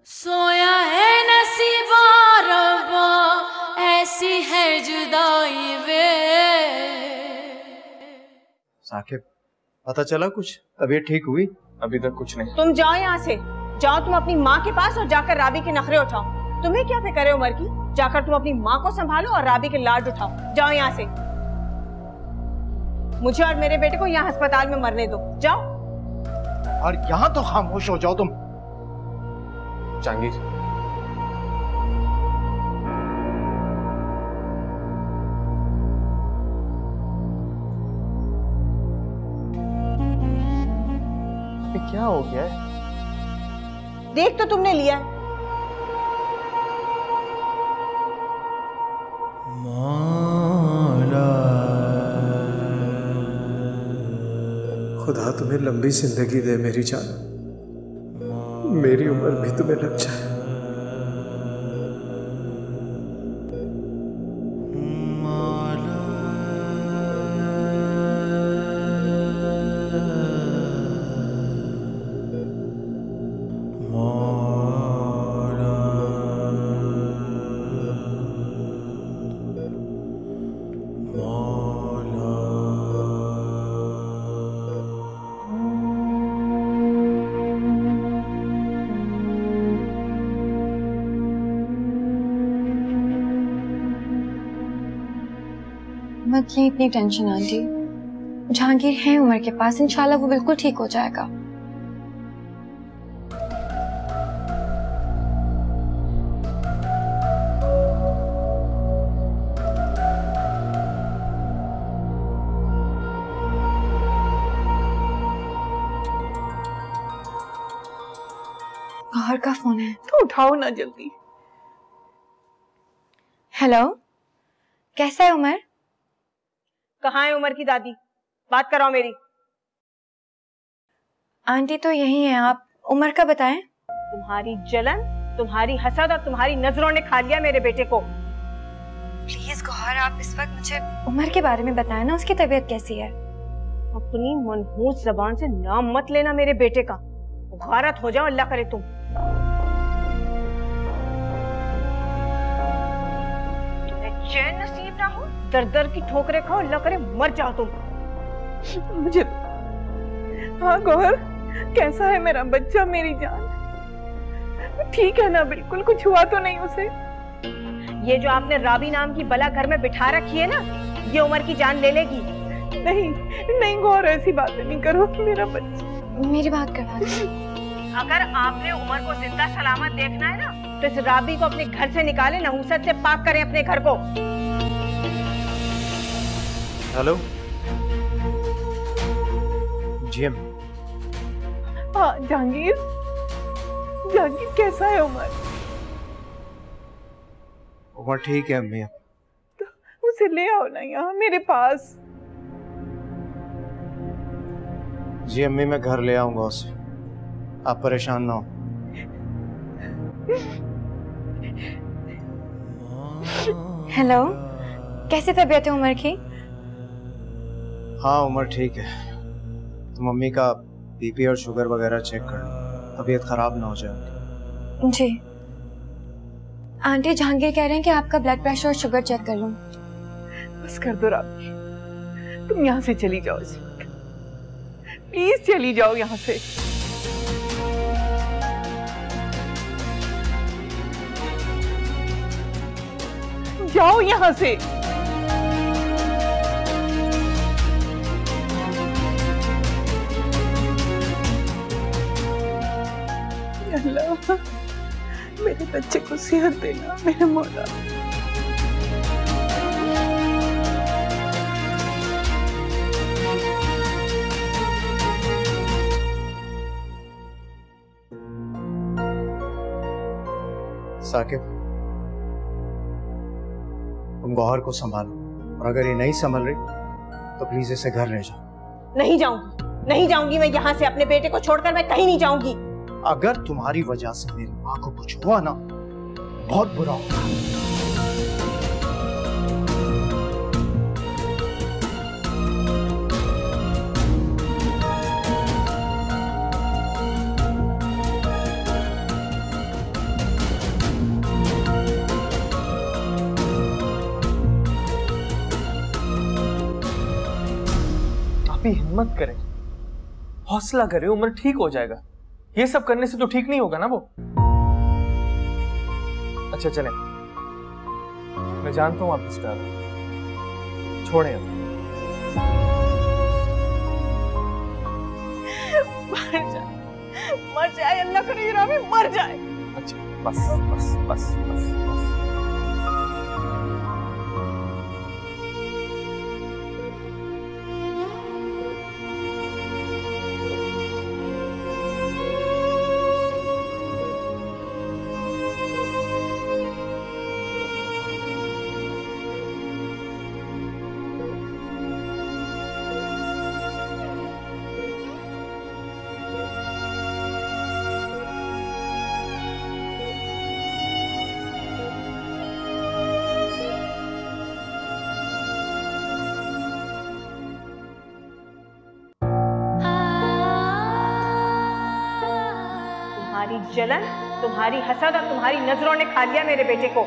सोया है नसीबा रब्बा, ऐसी है जुदाई वे। साकिब, पता चला कुछ? तबीयत ठीक हुई? अभी तक कुछ नहीं। तुम जाओ यहाँ से, जाओ तुम अपनी माँ के पास और जाकर राबी के नखरे उठाओ। तुम्हें क्या फिक्र है उमर की? जाकर तुम अपनी माँ को संभालो और राबी के लाड उठाओ। जाओ यहाँ से, मुझे और मेरे बेटे को यहाँ अस्पताल में मरने दो। जाओ। और यहाँ तो खामोश हो जाओ तुम। जहांगीर, क्या हो गया है? देख तो तुमने लिया है। खुदा तुम्हें लंबी जिंदगी दे मेरी जान, मेरी उम्र भी तुम्हें लग जाए। मत लें इतनी टेंशन आंटी, जहांगीर है उमर के पास, इंशाल्लाह वो बिल्कुल ठीक हो जाएगा। गौहर का फोन है तो उठाओ ना जल्दी। हेलो, कैसा है उमर? कहाँ है उमर की दादी? बात कराओ मेरी। आंटी तो यही है, आप उमर का बताएं। तुम्हारी जलन, तुम्हारी हसद और तुम्हारी नजरों ने खा लिया मेरे बेटे को। प्लीज गौहर, आप इस वक्त मुझे उमर के बारे में बताएं ना, उसकी तबीयत कैसी है? अपनी मनहूस जबान से नाम मत लेना मेरे बेटे का। गारत हो जाओ, अल्लाह करे तुम। तुम्हें चैन नसीब ना हो, दर दर की ठोकरें खाओ, अल्लाह करे मर जाओ तुम। मुझे हाँ गौहर, कैसा है मेरा बच्चा, मेरी जान? ठीक है ना? बिल्कुल कुछ हुआ तो नहीं उसे? ये जो आपने राबी नाम की बला घर में बिठा रखी है ना, ये उमर की जान ले लेगी। नहीं नहीं गौहर, ऐसी बातें नहीं करो। मेरा बच्चा, मेरी बात करवा दो। अगर आपने उमर को जिंदा सलामत देखना है ना, तो इस राबी को अपने घर से निकाले, नहुसत से पाक करें अपने घर को। हेलो जी अम्मी। हाँ जहांगीर, जहांगीर कैसा है उमर? उमर ठीक है अम्मी। तो उसे ले आओ ना यहाँ मेरे पास। जी अम्मी, मैं घर ले आऊंगा उसे, आप परेशान ना हो। हेलो, कैसी तबीयत है उमर की? हाँ उमर ठीक है। तो मम्मी का बीपी और शुगर वगैरह चेक कर लो, तबीयत खराब ना हो जाए। जी आंटी, जहांगीर कह रहे हैं कि आपका ब्लड प्रेशर और शुगर चेक कर लूं। बस कर दो राबी, तुम यहाँ से चली जाओ, प्लीज चली जाओ यहाँ से। जाओ यहाँ से। अल्लाह, मेरे बच्चे को सेहत देना मेरे मौला। साकिब, तुम गौहर को संभालो, और अगर ये नहीं संभल रही तो प्लीज इसे घर ले जाओ। नहीं जाऊंगी, नहीं जाऊंगी मैं यहाँ से। अपने बेटे को छोड़कर मैं कहीं नहीं जाऊंगी। अगर तुम्हारी वजह से मेरी माँ को कुछ हुआ ना, बहुत बुरा होगा। राबी हिम्मत करे, हौसला करे, उमर ठीक हो जाएगा। ये सब करने से तो ठीक नहीं होगा ना वो। अच्छा चले, मैं जानता हूं आप स्टार छोड़े अब। मर जाए, अल्लाह करे राबी मर जाए। अच्छा बस बस बस बस बस। तुम्हारी जलन, तुम्हारी हसद और तुम्हारी नजरों ने खा लिया मेरे बेटे को।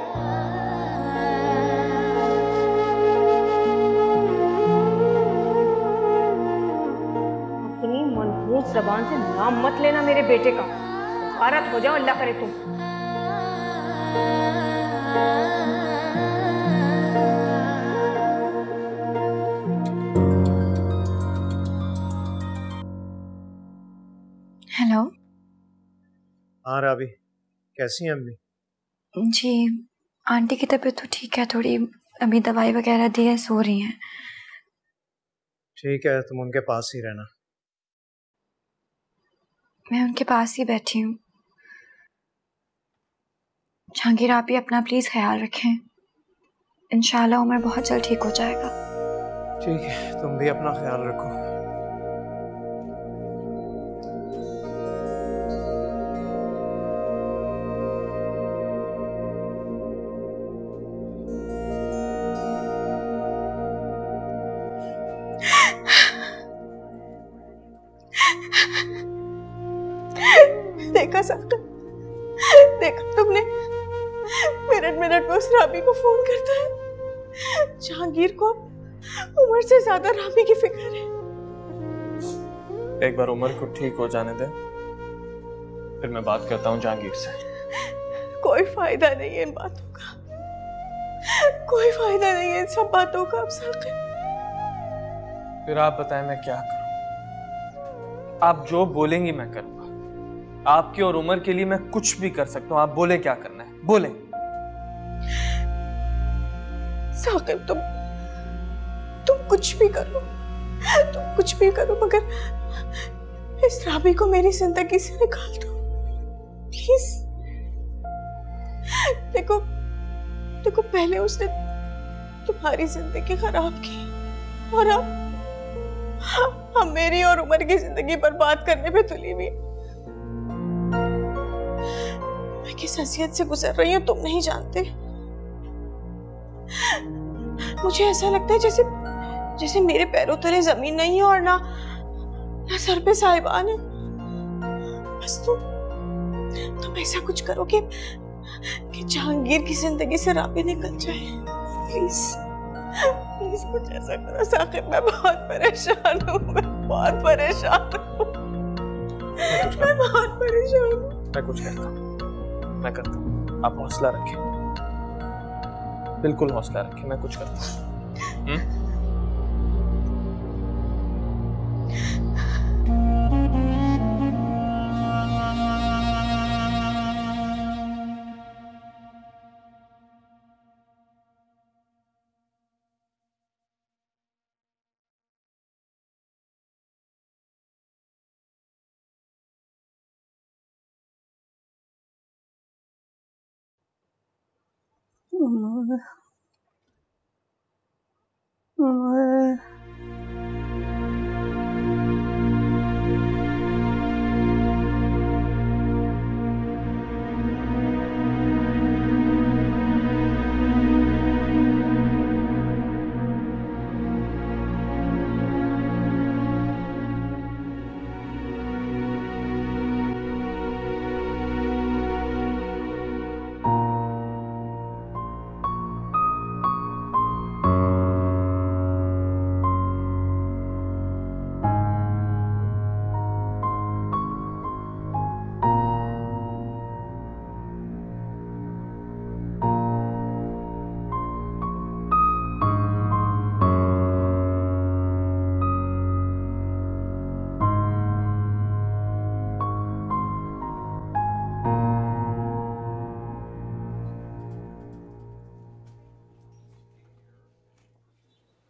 अपनी मनहूस जबान से नाम मत लेना मेरे बेटे का। भारत हो जाओ, अल्लाह करे तुम। हेलो। हाँ राबी, कैसी हैं अम्मी? जी आंटी की तबीयत तो ठीक है, थोड़ी अभी दवाई वगैरह दी है, सो रही हैं। ठीक है, तुम उनके पास ही रहना। मैं उनके पास ही बैठी हूँ। जहांगीर आप ही अपना प्लीज ख्याल रखें, इंशाल्लाह उमर बहुत जल्द ठीक हो जाएगा। ठीक है, तुम भी अपना ख्याल रखो। देखा साका, देखा तुमने, मिनट मिनट में उस राबी को फोन करता है। जहांगीर को उमर से ज्यादा राबी की फिक्र है। एक बार उमर को ठीक हो जाने दे, फिर मैं बात करता हूँ जहांगीर से। कोई फायदा नहीं है इन बातों का, कोई फायदा नहीं है इन सब बातों का। अब साका, फिर आप बताएं मैं क्या करूं? आप जो बोलेंगी मैं करूंगा। आपके और उमर के लिए मैं कुछ भी कर सकता हूं। आप बोले क्या करना है, बोले। साकिब, तुम कुछ भी करो, तुम कुछ भी करो, मगर इस राबी को मेरी जिंदगी से निकाल दो प्लीज। देखो देखो, पहले उसने तुम्हारी जिंदगी खराब की और अब हम मेरी और उमर की जिंदगी बर्बाद करने पे तुली हुई। मैं किस हसीयत से गुजर रही हूँ तुम नहीं जानते। मुझे ऐसा लगता है जैसे जैसे मेरे पैरों तले जमीन नहीं है और ना सर पे साहिबान है। बस तुम ऐसा कुछ करो कि जहांगीर की जिंदगी से राबी निकल जाए। प्लीज प्लीज कुछ ऐसा करो साकिब, मैं बहुत परेशान हूँ, मैं बहुत परेशान हूँ, मैं बहुत परेशान हूँ। मैं कुछ करता हूँ, मैं करता हूँ। आप हौसला रखें, बिल्कुल हौसला रखें, मैं कुछ करता हूँ।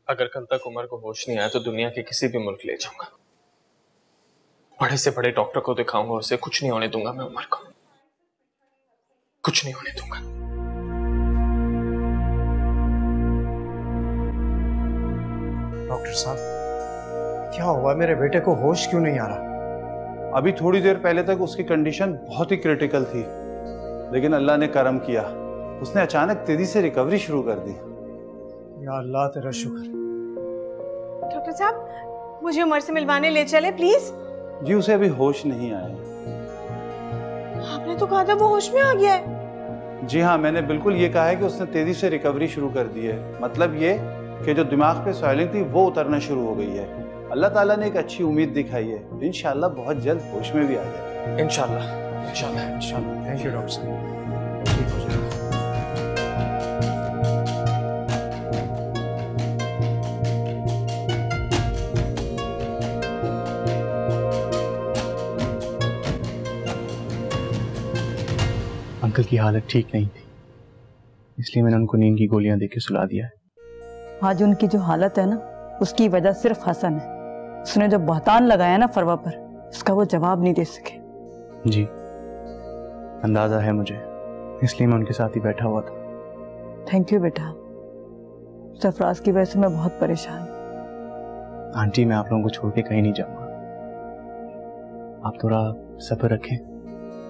अगर कल तक उमर को होश नहीं आया तो दुनिया के किसी भी मुल्क ले जाऊंगा, बड़े से बड़े डॉक्टर को दिखाऊंगा, उसे कुछ नहीं होने दूंगा मैं उमर को, कुछ नहीं होने दूंगा। डॉक्टर साहब क्या हुआ, मेरे बेटे को होश क्यों नहीं आ रहा? अभी थोड़ी देर पहले तक उसकी कंडीशन बहुत ही क्रिटिकल थी, लेकिन अल्लाह ने करम किया, उसने अचानक तेजी से रिकवरी शुरू कर दी। या अल्लाह तेरा शुक्र। डॉक्टर साहब मुझे उमर से मिलवाने ले चले प्लीज। जी उसे अभी होश नहीं आया। आपने तो कहा था वो होश में आ गया है। जी हाँ, मैंने बिल्कुल ये कहा है कि उसने तेजी से रिकवरी शुरू कर दी है। मतलब ये कि जो दिमाग पे स्वेलिंग थी वो उतरना शुरू हो गई है। अल्लाह ताला ने एक अच्छी उम्मीद दिखाई है, इंशाल्लाह बहुत जल्द होश में भी आ जाएगा। इंशाल्लाह इंशाल्लाह इंशाल्लाह। थैंक यू डॉक्टर साहब, ठीक हो जाएगा। अंकल की हालत ठीक नहीं थी, इसलिए मैंने उनको नींद की गोलियां देके सुला दिया है। आज उनकी जो हालत है ना, उसकी वजह सिर्फ हसन है। उसने जो बहतान लगाया ना फरवा पर, उसका वो जवाब नहीं दे सके। जी अंदाजा है मुझे, इसलिए मैं उनके साथ ही बैठा हुआ था। थैंक यू बेटा, सरफराज की वजह से मैं बहुत परेशान हूँ। आंटी मैं आप लोगों को छोड़ के कहीं नहीं जाऊंगा, आप थोड़ा सब्र रखें,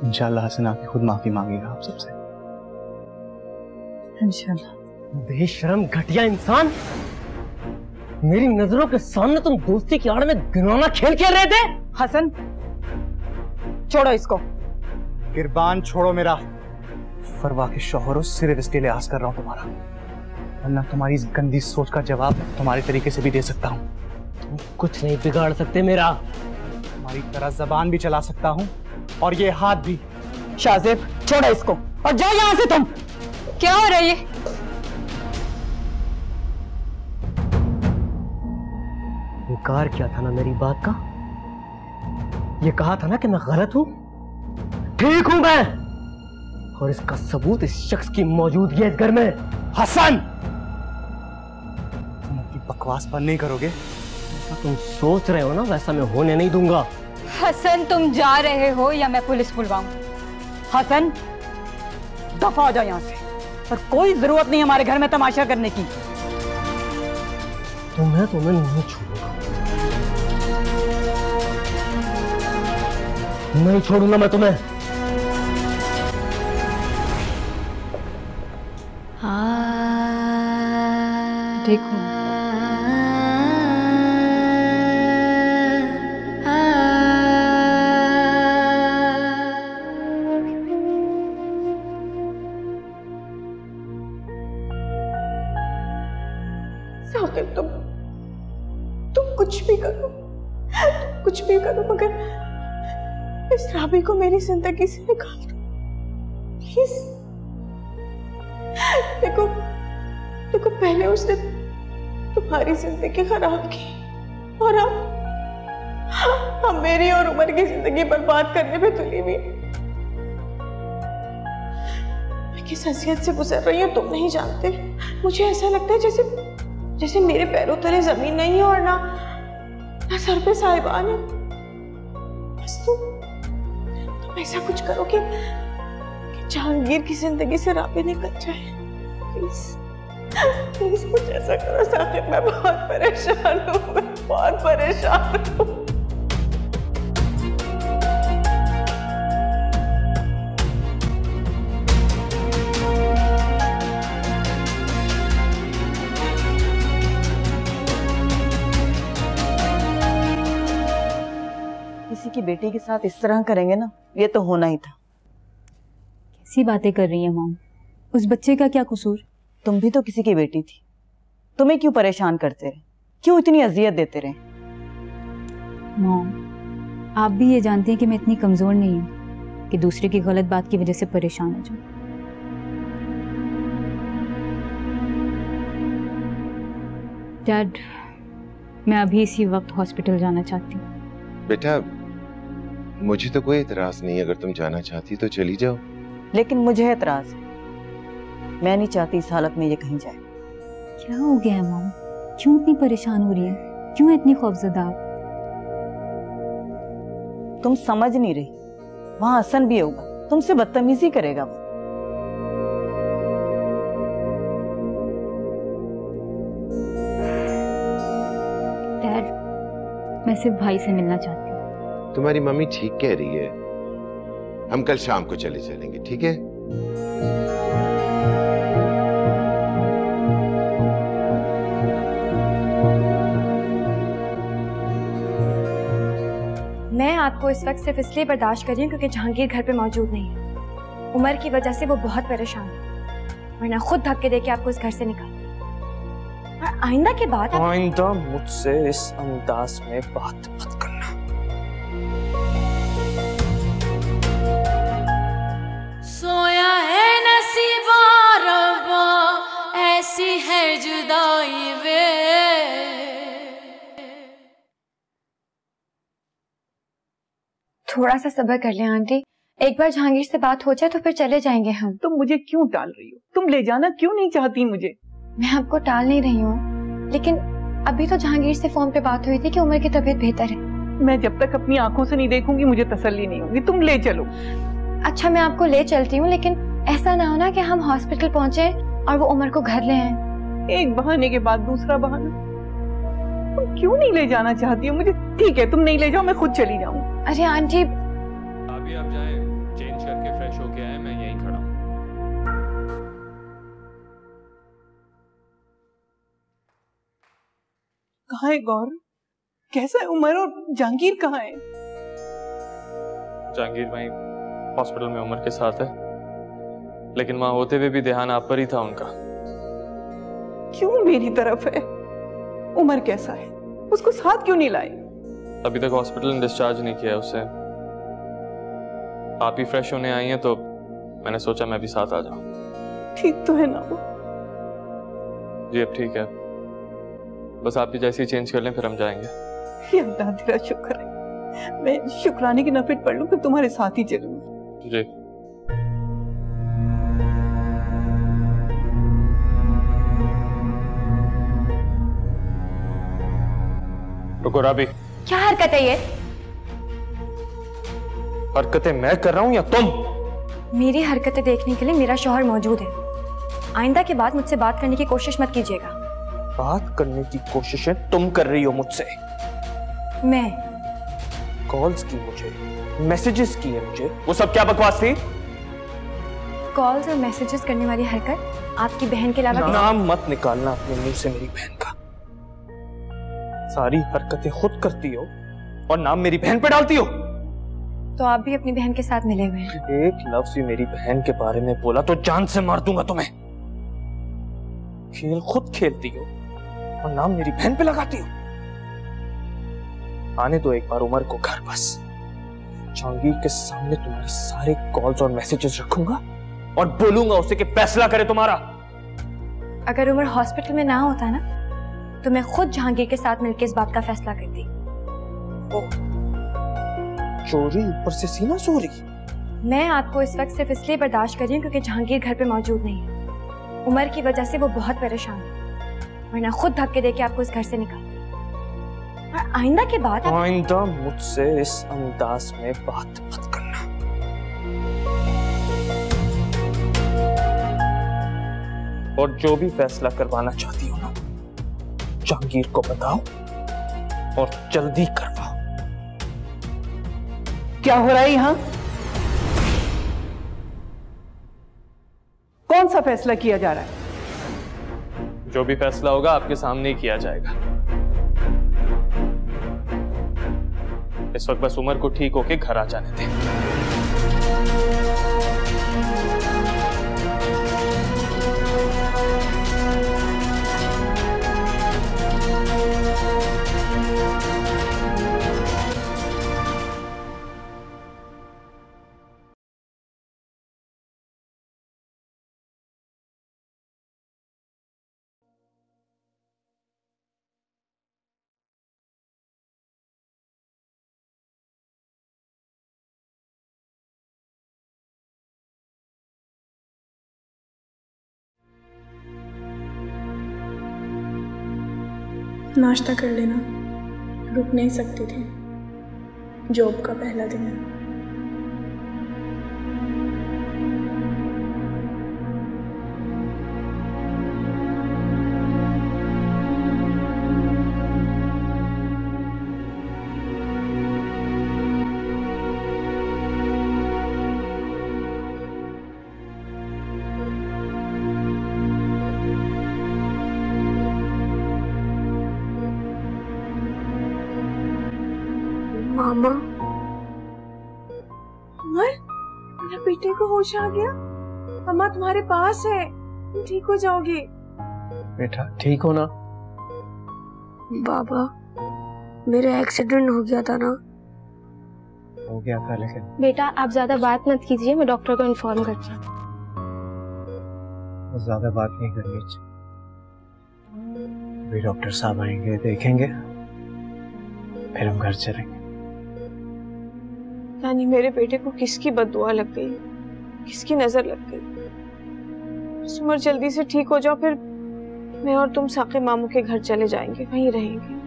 इंशाल्लाह हसन आके खुद माफी मांगेगा आप सबसे। इंशाल्लाह। बेशरम घटिया इंसान, मेरी नजरों के सामने तुम दोस्ती की आड़ में घिनौना खेल खेल रहे थे। हसन छोड़ो इसको। गिरबान छोड़ो मेरा। फरवा के शौहरों सिर्फ इसके लिहाज कर रहा हूँ तुम्हारा, वरना तुम्हारी इस गंदी सोच का जवाब तुम्हारे तरीके से भी दे सकता हूँ। तुम कुछ नहीं बिगाड़ सकते मेरा। तुम्हारी तरह जबान भी चला सकता हूँ और ये हाथ भी। शाजिब छोड़ो इसको और जाओ यहाँ से तुम। क्या हो रहा है ये? इनकार किया था ना मेरी बात का, ये कहा था ना कि मैं गलत हूं, ठीक हूं मैं, और इसका सबूत इस शख्स की मौजूदगी है इस घर में। हसन तुम अपनी बकवास बंद नहीं करोगे? ऐसा तुम सोच रहे हो ना वैसा मैं होने नहीं दूंगा। हसन तुम जा रहे हो या मैं पुलिस बुलवाऊं? हसन दफा हो जाओ यहाँ से, और कोई जरूरत नहीं हमारे घर में तमाशा करने की। तुम्हें नहीं छोड़ूंगा, नहीं छोड़ूंगा मैं तुम्हें। देखो साकिब तुम कुछ भी करो, तुम कुछ भी करो, मगर इस राबी को मेरी जिंदगी से निकाल दो प्लीज। देखो देखो पहले उसने तुम्हारी जिंदगी खराब की और अब मेरी और उमर की जिंदगी बर्बाद करने पे तुली हुई। मैं किस हैसियत से गुजर रही हूँ तुम नहीं जानते। मुझे ऐसा लगता है जैसे मेरे पैरों तले जमीन नहीं है और ना सर पे साहिबान है। बस तुम ऐसा कुछ करो कि जहांगीर की जिंदगी से राबी निकल जाए प्लीज। प्लीज कुछ ऐसा करो साकिब, मैं बहुत परेशान हूँ, मैं बहुत परेशान हूँ। किसी की बेटी के साथ इस तरह करेंगे ना, ये तो होना ही था। कैसी बातें कर रही है मॉम, उस बच्चे का क्या कसूर? तुम भी तो किसी की बेटी थी, तुम्हें क्यों परेशान करते रहे, क्यों इतनी अजियत देते रहे? मॉम आप भी ये जानती हैं कि मैं इतनी कमजोर नहीं हूँ कि दूसरे की गलत बात की वजह से परेशान हो जाऊं। डैड मैं अभी इसी वक्त हॉस्पिटल जाना चाहती हूँ। बेटा मुझे तो कोई एतराज नहीं, अगर तुम जाना चाहती तो चली जाओ। लेकिन मुझे एतराज है, मैं नहीं चाहती इस हालत में ये कहीं जाए। क्या हो गया है मॉम, क्यों इतनी परेशान हो रही है? क्यों इतनी खौफजदा आप? तुम समझ नहीं रही, वहां हसन भी होगा, तुमसे बदतमीजी करेगा वो। डैड, मैं सिर्फ भाई से मिलना चाहती हूँ। तुम्हारी मम्मी ठीक कह रही है, हम कल शाम को चलेंगे, ठीक है? मैं आपको इस वक्त सिर्फ इसलिए बर्दाश्त कर रही हूँ क्योंकि जहांगीर घर पे मौजूद नहीं है। उमर की वजह से वो बहुत परेशान है, वरना खुद धक्के देके आपको इस घर से निकालती। और आइंदा के बाद आइंदा मुझसे इस अंदाज में बात मत करना। सोया है नसीबा रब्बा, ऐसी है जुदाई वे। थोड़ा सा सब्र कर ले आंटी, एक बार जहांगीर से बात हो जाए तो फिर चले जाएंगे हम। तुम मुझे क्यों टाल रही हो? तुम ले जाना क्यों नहीं चाहती मुझे? मैं आपको टाल नहीं रही हूँ, लेकिन अभी तो जहांगीर से फोन पे बात हुई थी कि उमर की तबीयत बेहतर है। मैं जब तक अपनी आंखों से नहीं देखूंगी मुझे तसल्ली नहीं होगी। तुम ले चलो। अच्छा, मैं आपको ले चलती हूँ, लेकिन ऐसा ना हो ना कि हम हॉस्पिटल पहुँचे और वो उमर को घर ले आए। एक बहाने के बाद दूसरा बहाना। तुम क्यों नहीं ले जाना चाहती हो मुझे? ठीक है, तुम नहीं ले जाओ, मैं खुद चली जाऊँ। अरे आंटी, अभी आप जाए, चेंज करके फ्रेश होके आए, मैं यहीं खड़ा हूँ। कहाँ है गौर? कैसा है उमर? और जहांगीर कहाँ है? जहांगीर वहीं हॉस्पिटल में उमर के साथ है, लेकिन वहां होते हुए भी ध्यान आप पर ही था उनका। क्यों मेरी तरफ है? उमर कैसा है? उसको साथ क्यों नहीं लाए? अभी तक हॉस्पिटल ने डिस्चार्ज नहीं किया है उसे। आप ही फ्रेश होने आई हैं तो मैंने सोचा मैं भी साथ आ जाऊं। ठीक तो है ना वो? जी अब ठीक है, बस आप भी जैसे ही चेंज कर लें फिर हम जाएंगे। ये अल्लाह तेरा शुक्र है। मैं शुक्राने की नफिल पढ़ लूं फिर तुम्हारे साथ ही चलूंगी। जी। रुको राबी, क्या हरकत है ये? हरकतें मैं कर रहा हूं या तुम? मेरी हरकतें देखने के लिए मेरा शौहर मौजूद है। आइंदा के बाद मुझसे बात करने की कोशिश मत कीजिएगा। बात करने की कोशिशें तुम कर रही हो मुझसे। मैं कॉल्स की मुझे, मैसेजेस किए मुझे, वो सब क्या बकवास थी? कॉल्स और मैसेजेस करने वाली हरकत आपकी बहन के अलावा नाम मत निकालना अपने मुंह से मेरी बहन का। सारी हरकतें खुद करती हो और नाम मेरी बहन पे डालती हो। तो आप भी अपनी बहन के साथ मिले हुए हैं। एक लफ्ज भी मेरी बहन के बारे में बोला तो जान से मार दूंगा तुम्हें। खेल खुद खेलती हो और नाम मेरी बहन पे लगाती हो। आने दो एक बार उमर को घर, बस जहांगीर के सामने तुम्हारे सारे कॉल्स और मैसेजेस रखूंगा और बोलूंगा उसे कि फैसला करे तुम्हारा। अगर उमर हॉस्पिटल में ना होता ना तो मैं खुद जहांगीर के साथ मिलकर इस बात का फैसला करती। चोरी ऊपर से सीना चोरी। मैं आपको इस वक्त सिर्फ इसलिए बर्दाश्त कर रही हूँ क्योंकि जहांगीर घर पे मौजूद नहीं है। उमर की वजह से वो बहुत परेशान है, वरना खुद धक्के देके आपको इस घर से निकालती। और आइंदा के बाद आइंदा मुझसे इस अंदाज में बात मत करना। और जो भी फैसला करवाना चाहती हो ना, जहांगीर को बताओ और जल्दी करवाओ। क्या हो रहा है यहाँ? कौन सा फैसला किया जा रहा है? जो भी फैसला होगा आपके सामने ही किया जाएगा। इस वक्त बस उमर को ठीक होके घर आ जाने दें। नाश्ता कर लेना, रुक नहीं सकती थी, जॉब का पहला दिन है। मामा, उमर, मेरे बेटे को होश आ गया। अम्मा तुम्हारे पास है, तुम ठीक हो जाओगे। बेटा ठीक हो ना? बाबा, मेरा एक्सीडेंट हो गया था ना। हो गया था, लेकिन बेटा आप ज्यादा बात मत कीजिए, मैं डॉक्टर को इन्फॉर्म करती हूँ। ज्यादा बात नहीं करनी चाहिए। अभी डॉक्टर साहब आएंगे, देखेंगे, फिर हम घर चलेंगे। यानी मेरे बेटे को किसकी बद्दुआ लग गई, किसकी नजर लग गई। सुमर जल्दी से ठीक हो जाओ, फिर मैं और तुम साके मामू के घर चले जाएंगे, वहीं रहेंगे।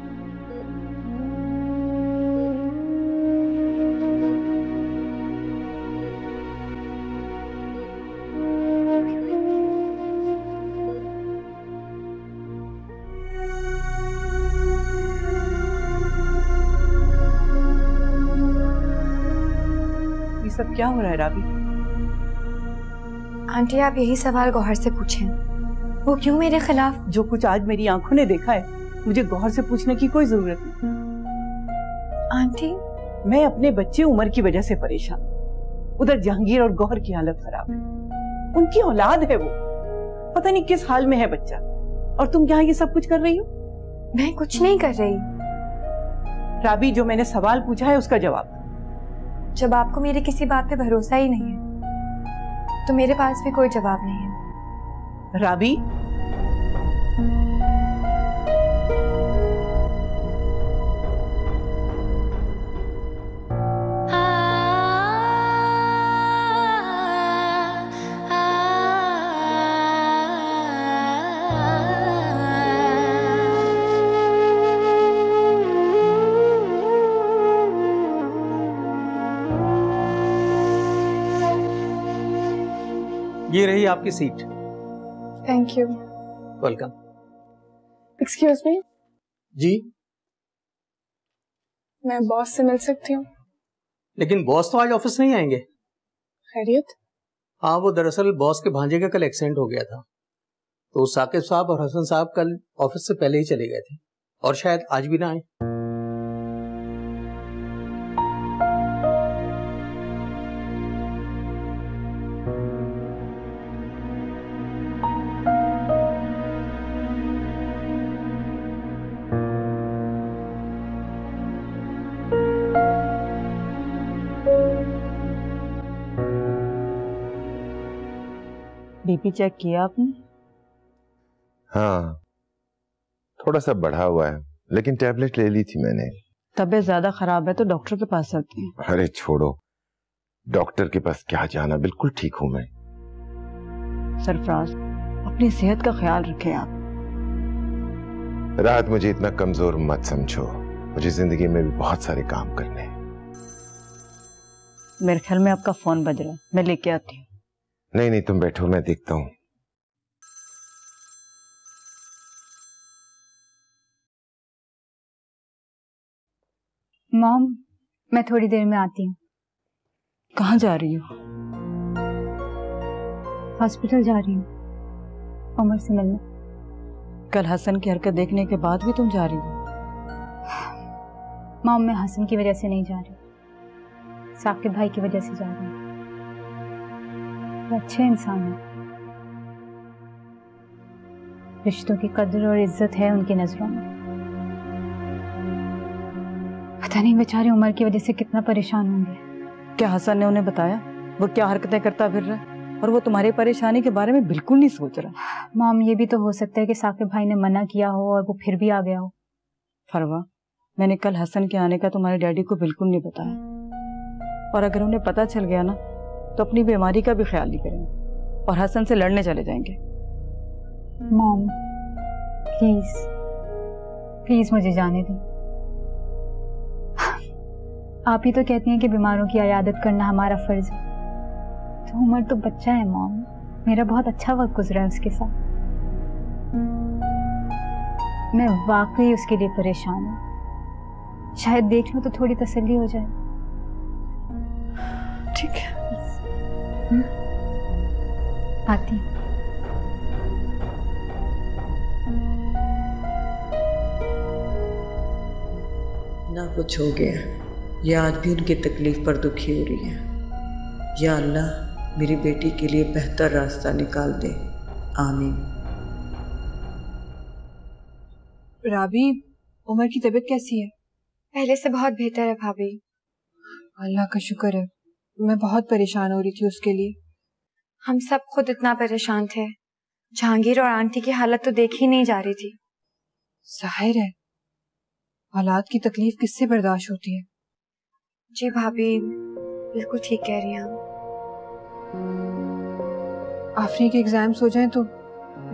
सब क्या हो रहा है राबी? आंटी आप यही सवाल गौहर से पूछें, वो क्यों मेरे खिलाफ? जो कुछ आज मेरी आंखों ने देखा है, मुझे गौहर से पूछने की कोई जरूरत नहीं। आंटी, मैं अपने बच्चे उमर की वजह से परेशान, उधर जहांगीर और गौहर की हालत खराब है। उनकी औलाद है वो, पता नहीं किस हाल में है बच्चा, और तुम यहाँ ये सब कुछ कर रही हो? मैं कुछ नहीं कर रही। राबी, जो मैंने सवाल पूछा है उसका जवाब दो। जब आपको मेरी किसी बात पे भरोसा ही नहीं है, तो मेरे पास भी कोई जवाब नहीं है। राबी, ये रही आपकी seat. Thank you. Welcome. Excuse me. जी, मैं बॉस से मिल सकती हूँ? लेकिन बॉस तो आज ऑफिस नहीं आएंगे। खैरियत? हाँ, वो दरअसल बॉस के भांजे का कल एक्सीडेंट हो गया था, तो साकिब साहब और हसन साहब कल ऑफिस से पहले ही चले गए थे, और शायद आज भी ना आए। बीपी चेक किया आपने? हाँ, थोड़ा सा बढ़ा हुआ है, लेकिन टैबलेट ले ली थी मैंने। तबीयत ज्यादा खराब है तो डॉक्टर के पास चलते हैं। अरे छोड़ो, डॉक्टर के पास क्या जाना, बिल्कुल ठीक हूं मैं। सरफराज, अपनी सेहत का ख्याल रखें आप। रात, मुझे इतना कमजोर मत समझो, मुझे जिंदगी में भी बहुत सारे काम करने हैं। मेरे ख्याल में आपका फोन बज रहा है, मैं लेके आती हूँ। नहीं नहीं, तुम बैठो, मैं देखता हूँ। मॉम, मैं थोड़ी देर में आती हूँ। कहाँ जा रही हो? हॉस्पिटल जा रही हूँ उमर से मिलने। कल हसन की हरकत देखने के बाद भी तुम जा रही हो? मॉम, मैं हसन की वजह से नहीं जा रही, साकिब भाई की वजह से जा रही हूँ। वो अच्छे इंसान है, रिश्तों की कदर और इज्जत है उनकी नजरों में। पता नहीं बेचारे उमर की वजह से कितना परेशान होंगे। क्या हसन ने उन्हें बताया वो क्या हरकतें करता फिर रहा है, और वो तुम्हारी परेशानी के बारे में बिल्कुल नहीं सोच रहा? मॉम, ये भी तो हो सकता है कि साकिब भाई ने मना किया हो और वो फिर भी आ गया हो। फरवा, मैंने कल हसन के आने का तुम्हारे डैडी को बिल्कुल नहीं बताया, और अगर उन्हें पता चल गया ना तो अपनी बीमारी का भी ख्याल नहीं करेंगे और हसन से लड़ने चले जाएंगे। मॉम प्लीज, प्लीज मुझे जाने दें। आप ही तो कहती हैं कि बीमारों की इयादत करना हमारा फर्ज है, तो उमर तो बच्चा है मॉम, मेरा बहुत अच्छा वक्त गुजरा है उसके साथ। मैं वाकई उसके लिए परेशान हूँ, शायद देख लूं तो थोड़ी तसल्ली हो जाए। ठीक है। आती हूँ। ना कुछ हो गया, ये आज भी उनकी तकलीफ पर दुखी हो रही है। या अल्लाह मेरी बेटी के लिए बेहतर रास्ता निकाल दे, आमीन। राबी, उमर की तबीयत कैसी है? पहले से बहुत बेहतर है भाभी। अल्लाह का शुक्र है। मैं बहुत परेशान हो रही थी उसके लिए। हम सब खुद इतना परेशान थे, जहांगीर और आंटी की हालत तो देखी नहीं जा रही थी। जाहिर है, औलाद की तकलीफ किससे बर्दाश्त होती है। जी भाभी, बिल्कुल ठीक कह रही हैं आप। आफरी के एग्जाम्स हो जाएं तो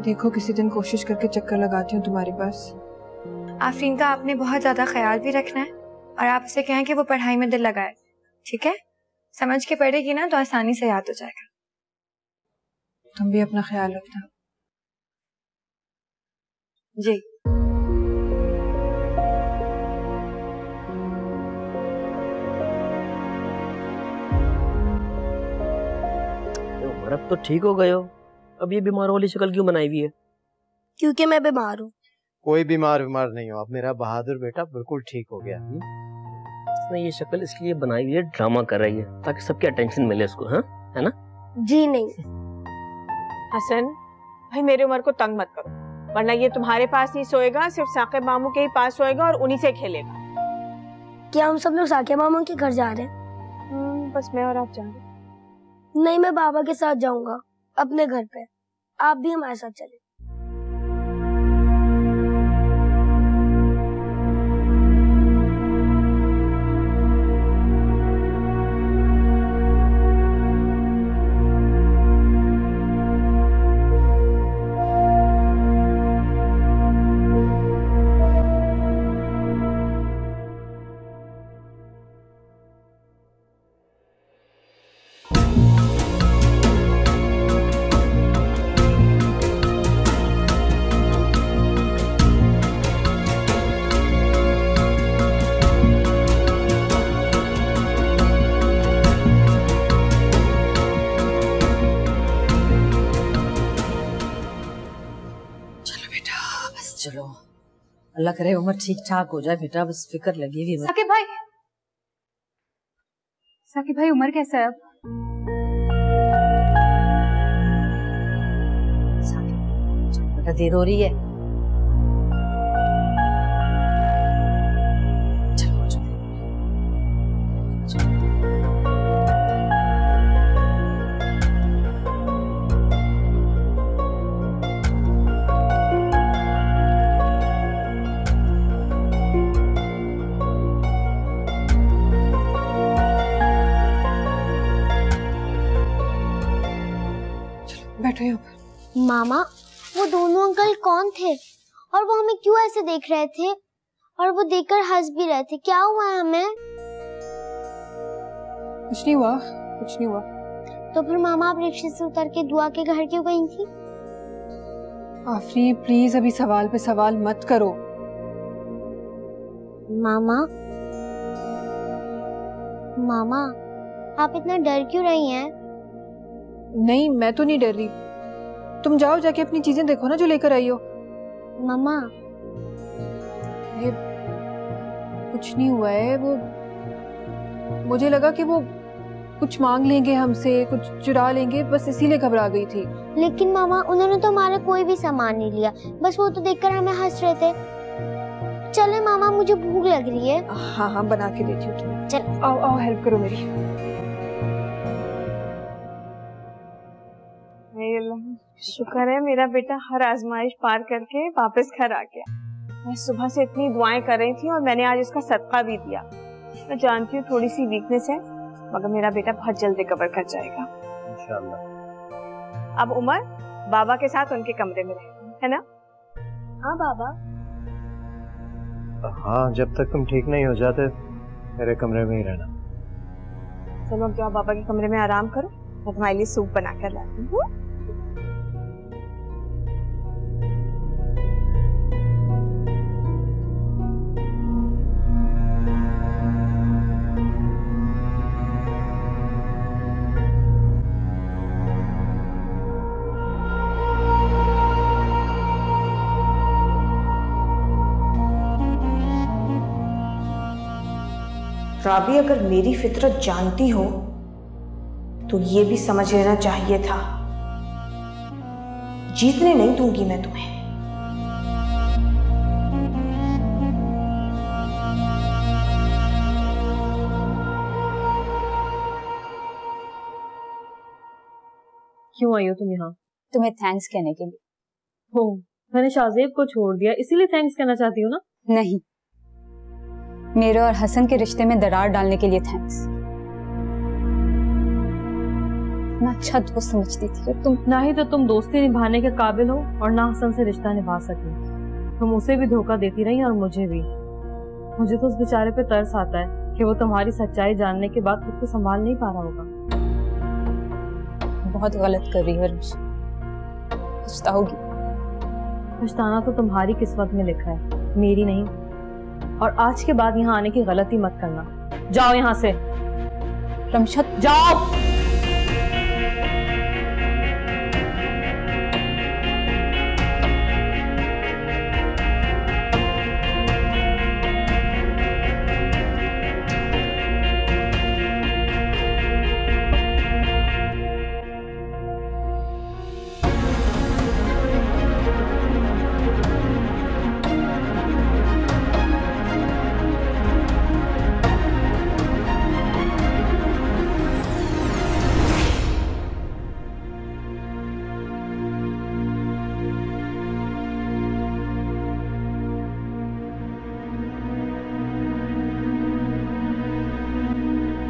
देखो, किसी दिन कोशिश करके चक्कर लगाती हूँ तुम्हारे पास। आफरीन का आपने बहुत ज्यादा ख्याल भी रखना है, और आप उसे कहें कि वो पढ़ाई में दिल लगाए, ठीक है? समझ के पढ़ेगी ना तो आसानी से याद हो जाएगा। तुम भी अपना ख्याल रखना। जी। अब तो ठीक हो गए हो, अब ये बीमार वाली शक्ल क्यों बनाई हुई है? क्योंकि मैं बीमार हूँ। कोई बीमार नहीं हो, अब मेरा बहादुर बेटा बिल्कुल ठीक हो गया। इसने ये शक्ल इसलिए बनाई हुई है, ड्रामा कर रही है ताकि सबकी अटेंशन मिले उसको, हाँ? है ना? जी नहीं। हसन भाई, मेरे उमर को तंग मत करो, वरना ये तुम्हारे पास नहीं सोएगा, सिर्फ साकिब मामू के ही पास सोएगा और उन्हीं से खेलेगा। क्या हम सब लोग साकिब मामू के घर जा रहे हैं? बस मैं और आप जा रहे हैं। नहीं, मैं बाबा के साथ जाऊंगा अपने घर पे। आप भी हमारे साथ चलें। चलो, अल्लाह करे उमर ठीक ठाक हो जाए बेटा, बस फिक्र लगी हुई है। साकिब भाई उमर कैसा है अब? बेटा देर हो रही है। बैठो यहाँ पर। मामा, वो दोनों अंकल कौन थे और वो हमें क्यों ऐसे देख रहे थे और वो देखकर हंस भी रहे थे? क्या हुआ है हमें? कुछ नहीं हुआ, कुछ नहीं हुआ। तो फिर मामा आप रिक्शे से उतर के दुआ के घर क्यों गई थी? आफरी प्लीज अभी सवाल पे सवाल मत करो। मामा, मामा आप इतना डर क्यों रही हैं? नहीं, मैं तो नहीं डर रही। तुम जाओ, जाके अपनी चीजें देखो ना जो लेकर आई हो। मामा ये कुछ नहीं हुआ है, वो मुझे लगा कि वो कुछ मांग लेंगे हमसे, कुछ चुरा लेंगे, बस इसीलिए घबरा गई थी। लेकिन मामा उन्होंने तो हमारा कोई भी सामान नहीं लिया, बस वो तो देखकर हमें हंस रहे थे। चले मामा, मुझे भूख लग रही है। हाँ हाँ, बना के देती हूँ तुम्हें। चल आओ आओ, हेल्प करो मेरी। शुक्र है मेरा बेटा हर आजमाइश पार करके वापस घर आ गया। मैं सुबह से इतनी दुआएं कर रही थी और मैंने आज उसका सदका भी दिया। मैं जानती हूँ थोड़ी सी वीकनेस है, मगर मेरा बेटा बहुत जल्द रिकवर कर जाएगा इंशाल्लाह। अब उमर बाबा के साथ उनके कमरे में रहे, है ना? हाँ बाबा। हाँ, जब तक तुम ठीक नहीं हो जाते मेरे कमरे में ही रहना। चलो अब जाओ पापा के कमरे में आराम करो, मैं तुम्हारे लिए सूप बना कर लाती हूँ। राबी, अगर मेरी फितरत जानती हो तो ये भी समझ लेना चाहिए था, जीतने नहीं दूंगी मैं तुम्हें। क्यों आई हो तुम यहाँ? तुम्हें थैंक्स कहने के लिए। हो, मैंने शाहजेब को छोड़ दिया इसीलिए थैंक्स कहना चाहती हो ना? नहीं, मेरे और हसन के रिश्ते में दरार डालने के लिए थैंक्स। मैं अच्छा दोस्त समझती थी और तुम। ना ही तो तुम दोस्ती निभाने के काबिल हो और ना हसन से रिश्ता निभा सके। तुम उसे भी धोखा देती रही और मुझे भी। मुझे तो उस बेचारे पे तरस आता है कि वो तुम्हारी सच्चाई जानने के बाद खुद को संभाल नहीं पा रहा होगा। बहुत गलत कर रही हो रिश, पछताओगी। पछताना तो तुम्हारी किस्मत में लिखा है, मेरी नहीं। और आज के बाद यहाँ आने की गलती मत करना। जाओ यहाँ से। रमशद, जाओ।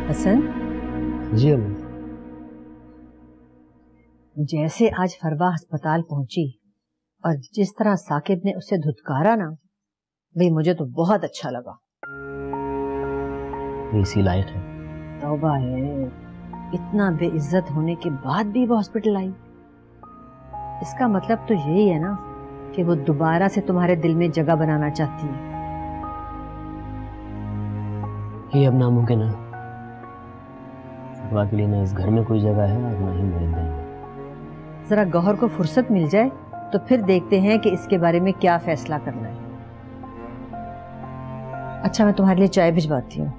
हसन जी अम्मी। जैसे आज फरवा अस्पताल पहुंची और जिस तरह साकिब ने उसे धुतकारा ना, भाई मुझे तो बहुत अच्छा लगा। इसी लायक है। तौबा है, इतना बेइज्जत होने के बाद भी वो हॉस्पिटल आई। इसका मतलब तो यही है ना कि वो दोबारा से तुम्हारे दिल में जगह बनाना चाहती है। ये अब नामुमकिन है। फरवा के लिए ना इस घर में कोई जगह है और ना ही मेरे दिल में। जरा गौहर को फुर्सत मिल जाए तो फिर देखते हैं कि इसके बारे में क्या फैसला करना है। अच्छा, मैं तुम्हारे लिए चाय भिजवाती हूँ।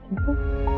ठीक है?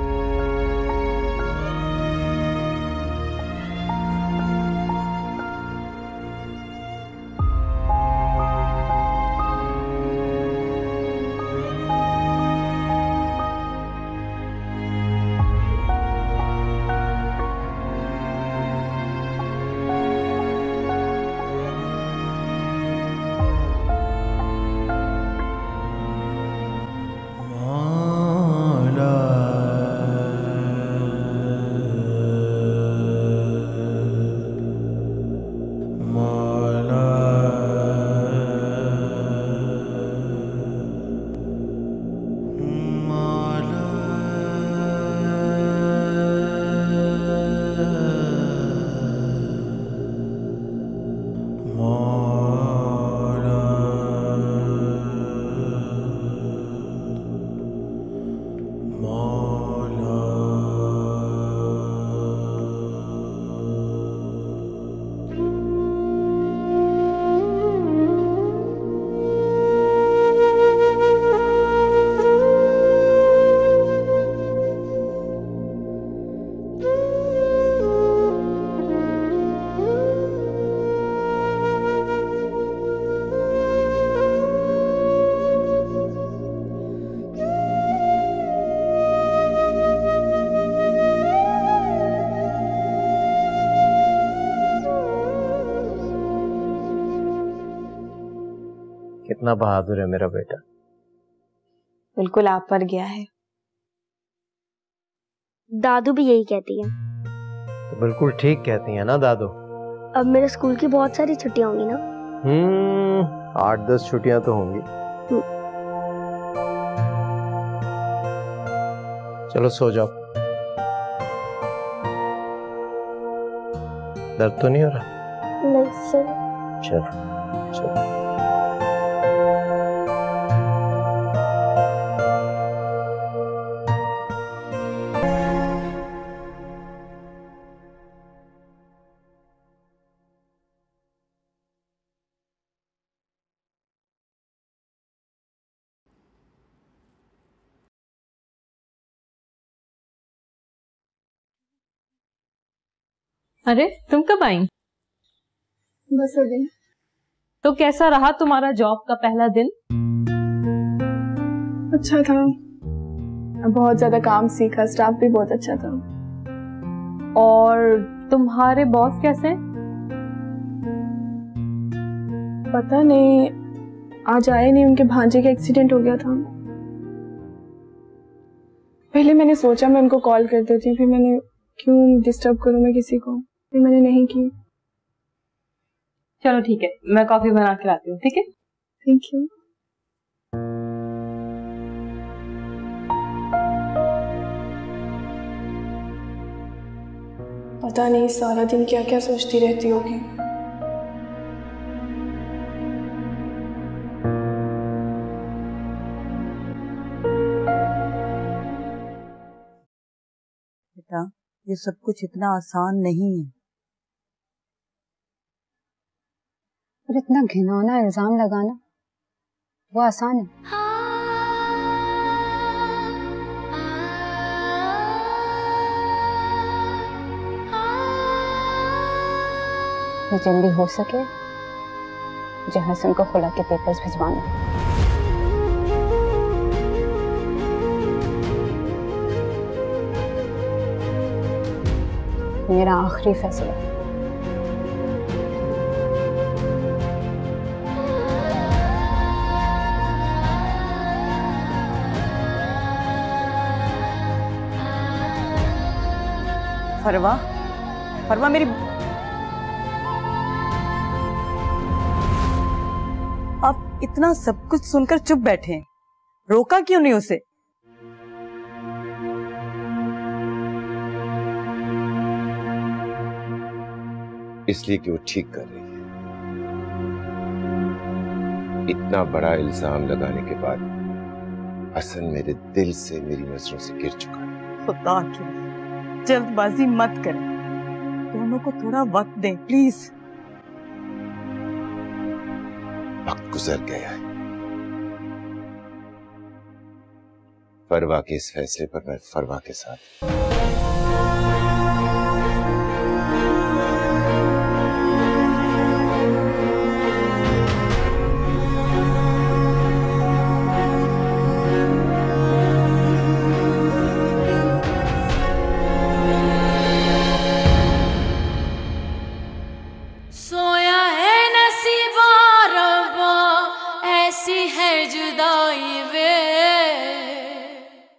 कितना बहादुर है मेरा बेटा। बिल्कुल आप पर गया है। दादू भी यही कहती है। तो बिल्कुल ठीक कहती है ना दादू। अब मेरे स्कूल की बहुत सारी छुट्टियां होंगी ना। 8-10 छुट्टियां तो होंगी। चलो सो जाओ। दर्द तो नहीं हो रहा? नहीं सर। चलो चलो। अरे तुम कब आई? बस अभी। तो कैसा रहा तुम्हारा जॉब का पहला दिन? अच्छा था, बहुत ज्यादा काम सीखा, स्टाफ भी बहुत अच्छा था। और तुम्हारे बॉस कैसे हैं? पता नहीं, आज आए नहीं, उनके भांजे का एक्सीडेंट हो गया था। पहले मैंने सोचा मैं उनको कॉल कर देती, फिर मैंने क्यों डिस्टर्ब करूं मैं किसी को, फिर मैंने नहीं की। चलो ठीक है, मैं कॉफी बना के लाती हूँ। ठीक है, थैंक यू। पता नहीं सारा दिन क्या क्या सोचती रहती होगी। बेटा, ये सब कुछ इतना आसान नहीं है। और इतना घिनौना इल्जाम लगाना वो आसान है? जल्दी हो सके मुझे हसन को खुला के पेपर्स भिजवाना। मेरा आखिरी फैसला। फरवा, फरवा मेरी, आप इतना सब कुछ सुनकर चुप बैठे हैं, रोका क्यों नहीं उसे? इसलिए कि वो ठीक कर रही है। इतना बड़ा इल्जाम लगाने के बाद हसन मेरे दिल से, मेरी नजरों से गिर चुका है। खुदा की जल्दबाजी मत करें, दोनों को थोड़ा वक्त दें प्लीज। वक्त गुजर गया है। फरवा के इस फैसले पर मैं फरवा के साथ। सोया है नसीबा रब्बा, ऐसी है जुदा